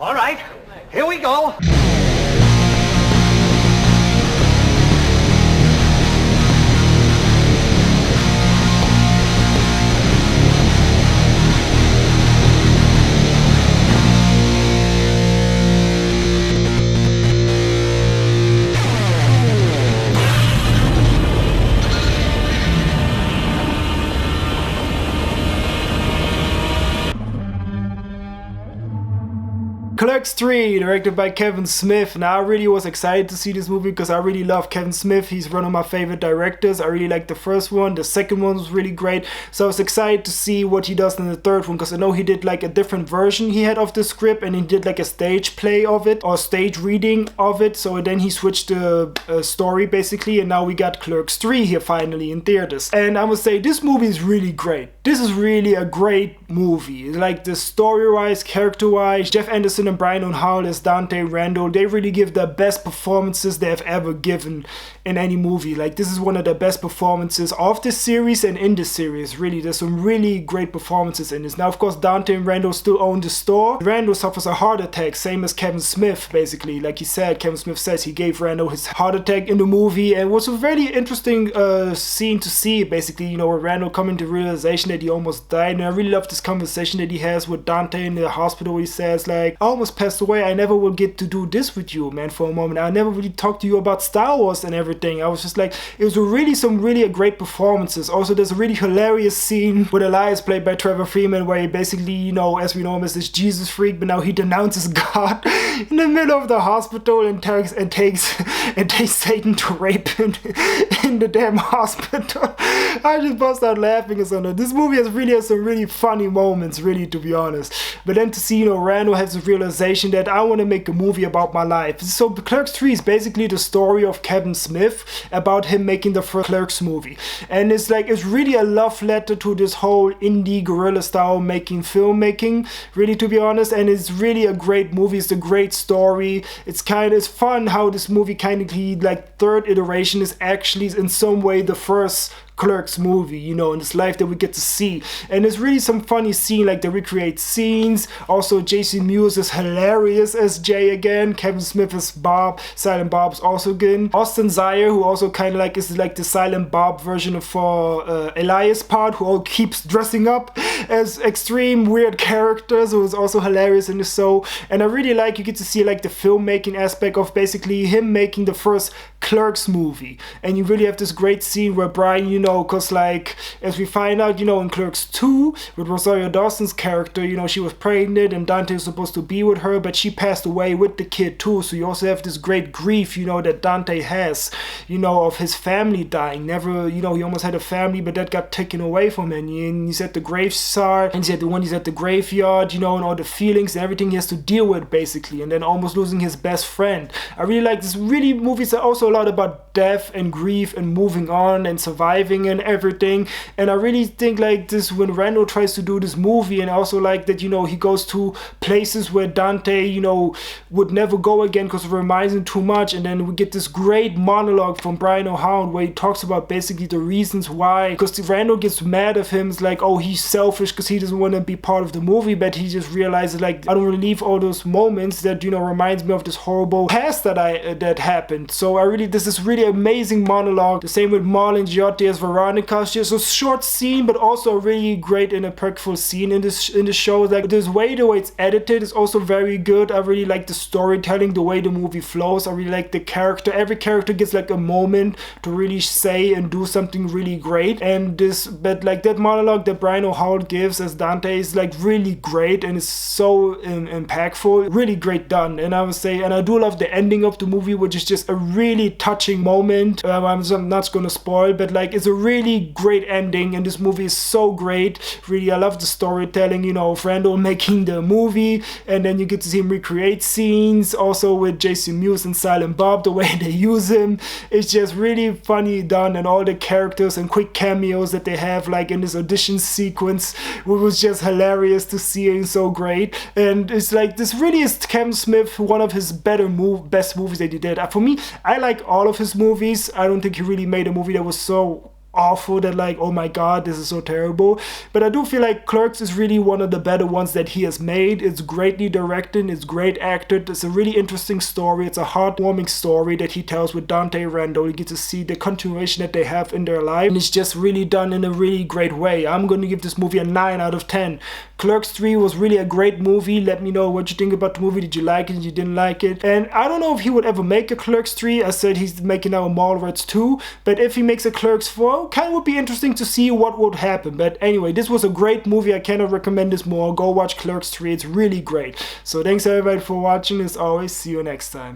All right, here we go. Clerks 3, directed by Kevin Smith. Now I really was excited to see this movie because I really love Kevin Smith. He's one of my favorite directors. I really liked the first one. The second one was really great. So I was excited to see what he does in the third one because I know he did like a different version he had of the script and he did like a stage play of it or stage reading of it. So then he switched the story basically, and now we got Clerks 3 here finally in theaters. And I must say this movie is really great. This is really a great movie. Like the story-wise, character-wise, Jeff Anderson and Brian O'Hall as Dante and Randall, they really give the best performances they have ever given in any movie. Like this is one of the best performances of this series and in this series. Really, there's some really great performances in this. Now, of course, Dante and Randall still own the store. Randall suffers a heart attack, same as Kevin Smith, basically. Like he said, Kevin Smith says he gave Randall his heart attack in the movie, and it was a very interesting scene to see, basically, you know, where Randall coming to realization that he almost died. And I really love this conversation that he has with Dante in the hospital. He says, like, I almost passed away. I never will get to do this with you, man, for a moment. I never really talked to you about Star Wars and everything. I was just like, it was really some really great performances. Also, there's a really hilarious scene with Elias, played by Trevor Freeman, where he basically, you know, as we know him as this Jesus freak, but now he denounces God in the middle of the hospital and takes Satan to rape him in the damn hospital. I just bust out laughing or something. This movie has some really funny moments, really, to be honest. But then to see, you know, Randall has this realization that I want to make a movie about my life. So Clerks 3 is basically the story of Kevin Smith about him making the first Clerks movie. And it's really a love letter to this whole indie guerrilla style filmmaking, really, to be honest. And it's really a great movie. It's a great story. It's fun how this movie like third iteration is actually in some way the first Clerks movie, you know, in this life that we get to see. And it's really some funny scene, like they recreate scenes. Also, Jason Mewes is hilarious as Jay again. Kevin Smith is Bob. Silent Bob's also good. Austin Zire, who also is like the Silent Bob version for Elias part, who all keeps dressing up as extreme weird characters, who is also hilarious in the show. And I really like, you get to see like the filmmaking aspect of basically him making the first Clerks movie. And you really have this great scene where Brian, you know, because like as we find out, you know, in Clerks 2 with Rosario Dawson's character, you know, she was pregnant and Dante was supposed to be with her, but she passed away with the kid too. So you also have this great grief, you know, that Dante has, you know, of his family dying. Never, you know, he almost had a family, but that got taken away from him. And he's at the graveside, and he's at the graveyard, you know, and all the feelings and everything he has to deal with basically, and then almost losing his best friend. I really like this. Really, movies are also a lot about death and grief and moving on and surviving and everything. And I really think like this, when Randall tries to do this movie, and also like that, you know, he goes to places where Dante, you know, would never go again because it reminds him too much. And then we get this great monologue from Brian O'Hall where he talks about basically the reasons why, because Randall gets mad at him. It's like, oh, he's selfish because he doesn't want to be part of the movie, but he just realizes like, I don't relive all those moments that, you know, reminds me of this horrible past that happened. So this is really amazing monologue. The same with Marlon Giotti as Veronica. It's just a short scene, but also a really great and impactful scene in the show. Like the way it's edited is also very good. I really like the storytelling, the way the movie flows. I really like the character. Every character gets like a moment to really say and do something really great. But like that monologue that Brian O'Hall gives as Dante is like really great and it's so impactful. Really great done. And I would say, and I do love the ending of the movie, which is just a really touching moment. I'm not gonna spoil, but like it's a really great ending, and this movie is so great. Really, I love the storytelling, you know, of Randall making the movie, and then you get to see him recreate scenes, also with Jason Mewes and Silent Bob, the way they use him. It's just really funny done, and all the characters and quick cameos that they have, like in this audition sequence, which was just hilarious to see and so great. And it's like, this really is Kevin Smith, one of his best movies that he did. For me, I like all of his movies. I don't think he really made a movie that was so awful, that like, oh my god, this is so terrible. But I do feel like Clerks is really one of the better ones that he has made. It's greatly directed, it's great acted, it's a really interesting story, it's a heartwarming story that he tells with Dante and Randall. You get to see the continuation that they have in their life, and it's just really done in a really great way. I'm gonna give this movie a 9 out of 10. Clerks 3 was really a great movie. Let me know what you think about the movie. Did you like it? Did you didn't like it? And I don't know if he would ever make a Clerks 3. I said he's making now a Mallrats 2, but if he makes a Clerks 4, kind of would be interesting to see what would happen. But anyway, this was a great movie. I cannot recommend this more. Go watch Clerks 3. It's really great. So thanks everybody for watching. As always, see you next time.